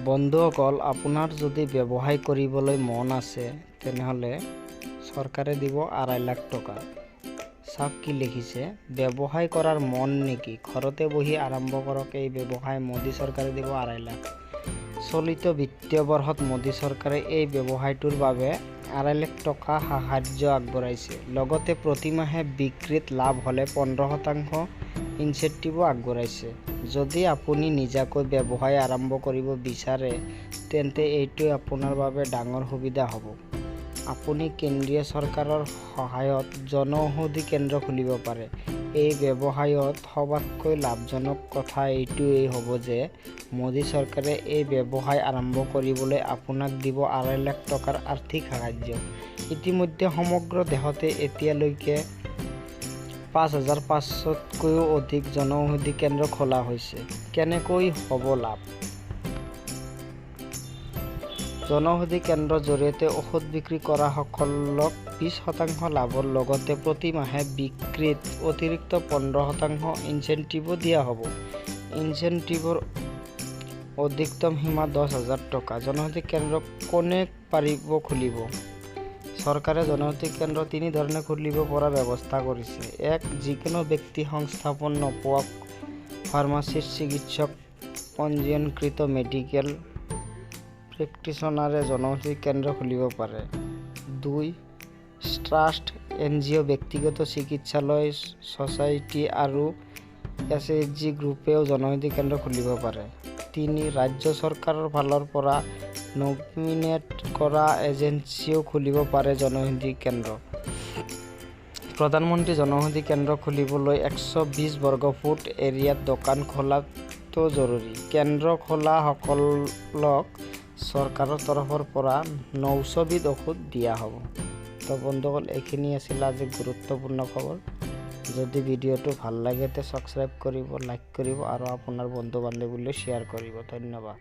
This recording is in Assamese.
বন্ধুসকল, আপোনাৰ যদি ব্যৱসায় কৰিবলৈ মন আছে তেনেহ'লে চৰকাৰে দিব 2.5 লাখ টকা। চাওক কি লিখিছে, ব্যৱসায় কৰাৰ মন নেকি? ঘৰতে বহি আৰম্ভ কৰক এই ব্যৱসায়। মোদী চৰকাৰে দিব 2.5 লাখ। চলিত বিত্তীয় বৰ্ষত মোদী চৰকাৰে এই ব্যৱসায়টোৰ বাবে 2.5 লাখ টকা সাহায্য আগবঢ়াইছে। লগতে প্ৰতি মাহে বিক্ৰীত লাভ হ'লে 15% ইনচেণ্টিভো আগবঢ়াইছে। যদি আপুনি নিজাকৈ ব্যৱসায় আৰম্ভ কৰিব বিচাৰে তেন্তে এইটো আপোনাৰ বাবে ডাঙৰ সুবিধা হ'ব। আপুনি কেন্দ্ৰীয় চৰকাৰৰ সহায়ত জনঔষধি কেন্দ্ৰ খুলিব পাৰে। এই ব্যৱসায়ত সবাতকৈ লাভজনক কথা এইটোৱেই হ'ব যে মোদী চৰকাৰে এই ব্যৱসায় আৰম্ভ কৰিবলৈ আপোনাক দিব 2.5 লাখ টকাৰ আৰ্থিক সাহায্য। ইতিমধ্যে সমগ্ৰ দেশতে এতিয়ালৈকে 5,500তকৈও অধিক জনঔষধি কেন্দ্ৰ খোলা হৈছে। কেনেকৈ হ'ব লাভ? জনঔষধি কেন্দ্ৰৰ জৰিয়তে ঔষধ বিক্ৰী কৰা সকলক 20% লাভৰ লগতে প্ৰতি মাহে বিক্ৰীত অতিৰিক্ত 15% ইনচেণ্টিভো দিয়া হ'ব। ইনচেণ্টিভৰ অধিকতম সীমা 10,000 টকা। জনঔষধি কেন্দ্ৰ কোনে পাৰিব খুলিব? চৰকাৰে জনঔষধি কেন্দ্ৰ 3 ধৰণে খুলিব পৰা ব্যৱস্থা কৰিছে। 1. যিকোনো ব্যক্তি সংস্থাপন নোপোৱা ফাৰ্মাচিষ্ট, চিকিৎসক, পঞ্জীয়নকৃত মেডিকেল প্ৰেক্টিচনাৰে জনঔষধি কেন্দ্ৰ খুলিব পাৰে। 2. ট্ৰাষ্ট, NGO, ব্যক্তিগত চিকিৎসালয়, ছ'চাইটি আৰু SHG গ্ৰুপেও জনঔষধি কেন্দ্ৰ খুলিব পাৰে। 3. ৰাজ্য চৰকাৰৰ ফালৰ পৰা নমিনেট কৰা এজেন্সিও খুলিব পাৰে জনঔষধি কেন্দ্ৰ। প্ৰধানমন্ত্ৰী জনঔষধি কেন্দ্ৰ খুলিবলৈ 120 বৰ্গফুট এৰিয়াত দোকান খোলাটো জৰুৰী। কেন্দ্ৰ খোলা সকলক চৰকাৰৰ তৰফৰ পৰা 900 বিধ ঔষধ দিয়া হ'ব। তো বন্ধুসকল, এইখিনি আছিল আজি গুৰুত্বপূৰ্ণ খবৰ। যদি ভিডিঅ'টো ভাল লাগে তে ছাবস্ক্ৰাইব কৰিব, লাইক কৰিব আৰু আপোনাৰ বন্ধু বান্ধৱীলৈ শ্বেয়াৰ কৰিব। ধন্যবাদ।